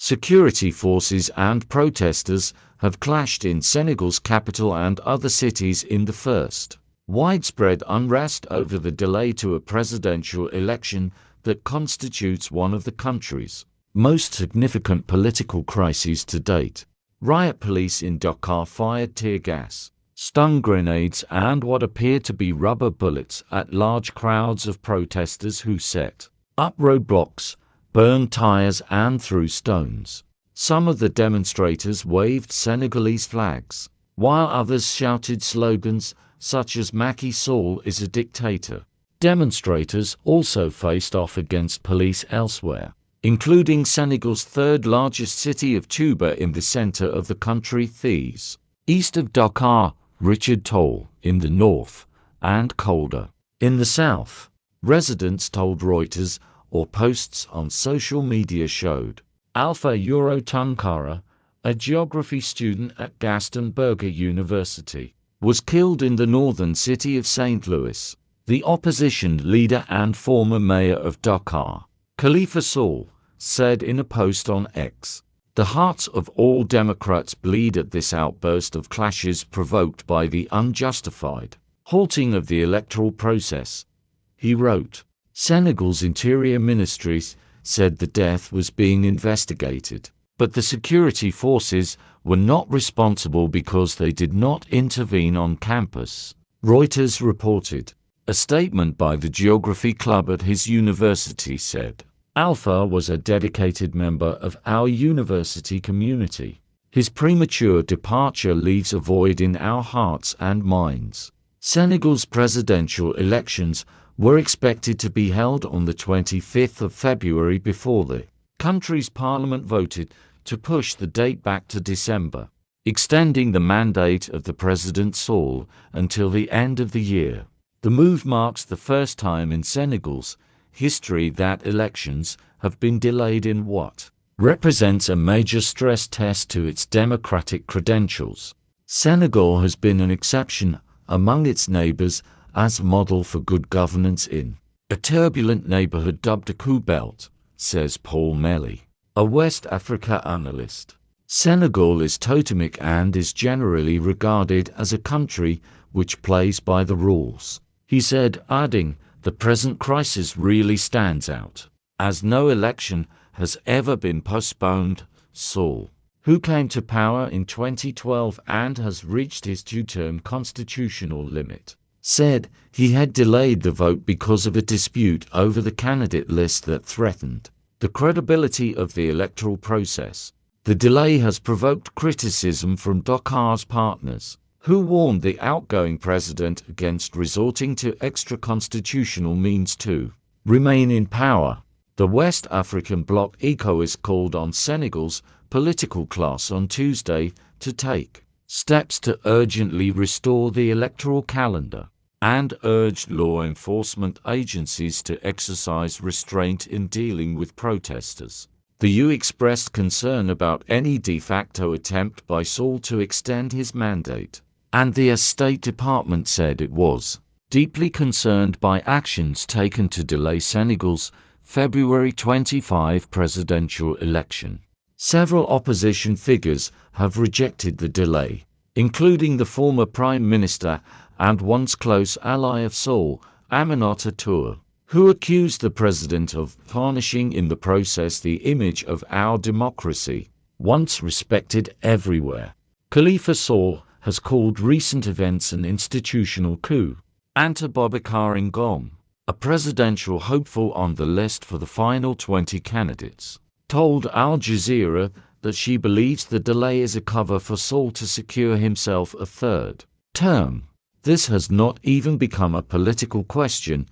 Security forces and protesters have clashed in Senegal's capital and other cities in the first widespread unrest over the delay to a presidential election that constitutes one of the country's most significant political crises to date. Riot police in Dakar fired tear gas, stun grenades and what appeared to be rubber bullets at large crowds of protesters who set up roadblocks, burned tires and threw stones. Some of the demonstrators waved Senegalese flags, while others shouted slogans such as Macky Sall is a dictator. Demonstrators also faced off against police elsewhere, including Senegal's third-largest city of Touba in the center of the country, Thies, east of Dakar, Richard Toll in the north, and colder in the south. Residents told Reuters, or posts on social media showed. Alpha Euro Tunkara, a geography student at Gaston Berger University, was killed in the northern city of St. Louis. The opposition leader and former mayor of Dakar, Khalifa Sall, said in a post on X, "The hearts of all Democrats bleed at this outburst of clashes provoked by the unjustified halting of the electoral process." He wrote. Senegal's Interior Ministry said the death was being investigated, but the security forces were not responsible because they did not intervene on campus, Reuters reported. A statement by the geography club at his university said, "Alpha was a dedicated member of our university community. His premature departure leaves a void in our hearts and minds." Senegal's presidential elections were expected to be held on the 25th of February before the country's parliament voted to push the date back to December, extending the mandate of the President Sall until the end of the year. The move marks the first time in Senegal's history that elections have been delayed in what represents a major stress test to its democratic credentials. Senegal has been an exception among its neighbors as a model for good governance in a turbulent neighborhood dubbed a coup belt, says Paul Melly, a West Africa analyst. Senegal is totemic and is generally regarded as a country which plays by the rules. He said, adding, "The present crisis really stands out, as no election has ever been postponed." Sall, who came to power in 2012 and has reached his two-term constitutional limit, said he had delayed the vote because of a dispute over the candidate list that threatened the credibility of the electoral process. The delay has provoked criticism from Dakar's partners, who warned the outgoing president against resorting to extra-constitutional means to remain in power. The West African bloc ECOWAS called on Senegal's political class on Tuesday to take steps to urgently restore the electoral calendar, and urged law enforcement agencies to exercise restraint in dealing with protesters. The EU expressed concern about any de facto attempt by Sall to extend his mandate, and the State Department said it was deeply concerned by actions taken to delay Senegal's February 25 presidential election. Several opposition figures have rejected the delay, including the former Prime Minister and once close ally of Sall, Aminata Touré, who accused the president of tarnishing in the process the image of our democracy, once respected everywhere. Khalifa Sall has called recent events an institutional coup. Anta Boubacar Ngom, a presidential hopeful on the list for the final 20 candidates, told Al Jazeera that she believes the delay is a cover for Sall to secure himself a third term. "This has not even become a political question.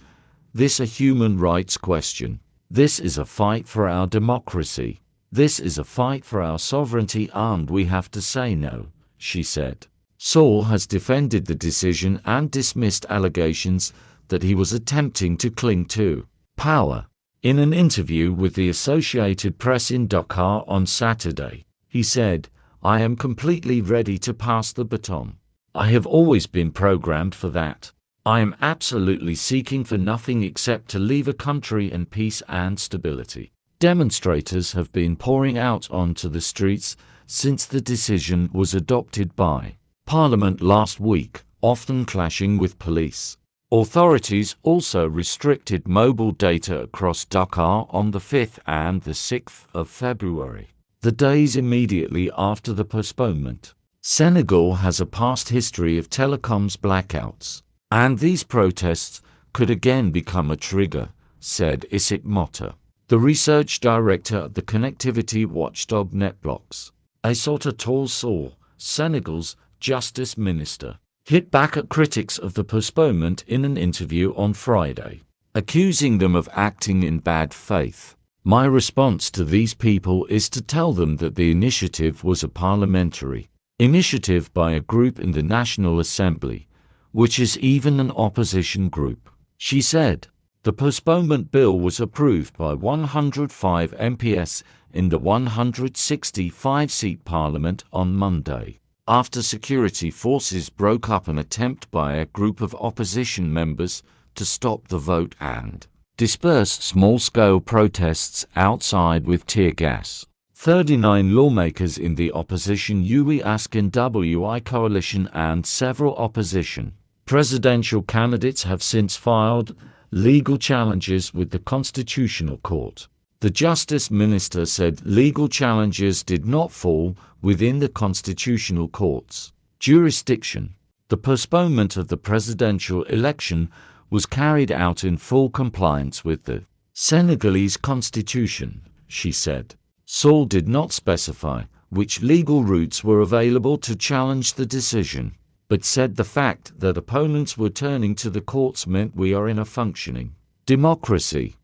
This a human rights question. This is a fight for our democracy. This is a fight for our sovereignty and we have to say no," she said. Sall has defended the decision and dismissed allegations that he was attempting to cling to power. In an interview with the Associated Press in Dakar on Saturday, he said, "I am completely ready to pass the baton. I have always been programmed for that. I am absolutely seeking for nothing except to leave a country in peace and stability." Demonstrators have been pouring out onto the streets since the decision was adopted by Parliament last week, often clashing with police. Authorities also restricted mobile data across Dakar on the 5th and the 6th of February, the days immediately after the postponement. Senegal has a past history of telecoms blackouts, and these protests could again become a trigger, said Isik Motta, the research director of the connectivity watchdog NetBlocks. Assata Tall Saw, Senegal's justice minister, hit back at critics of the postponement in an interview on Friday, accusing them of acting in bad faith. My response to these people is to tell them that the initiative was a parliamentary initiative by a group in the National Assembly, which is even an opposition group, she said. The postponement bill was approved by 105 MPs in the 165-seat parliament on Monday, after security forces broke up an attempt by a group of opposition members to stop the vote and dispersed small-scale protests outside with tear gas. 39 lawmakers in the opposition Ui Askin Wi coalition and several opposition presidential candidates have since filed legal challenges with the Constitutional Court. The Justice Minister said legal challenges did not fall within the Constitutional Court's jurisdiction. The postponement of the presidential election was carried out in full compliance with the Senegalese constitution, she said. Saul did not specify which legal routes were available to challenge the decision, but said the fact that opponents were turning to the courts meant we are in a functioning democracy.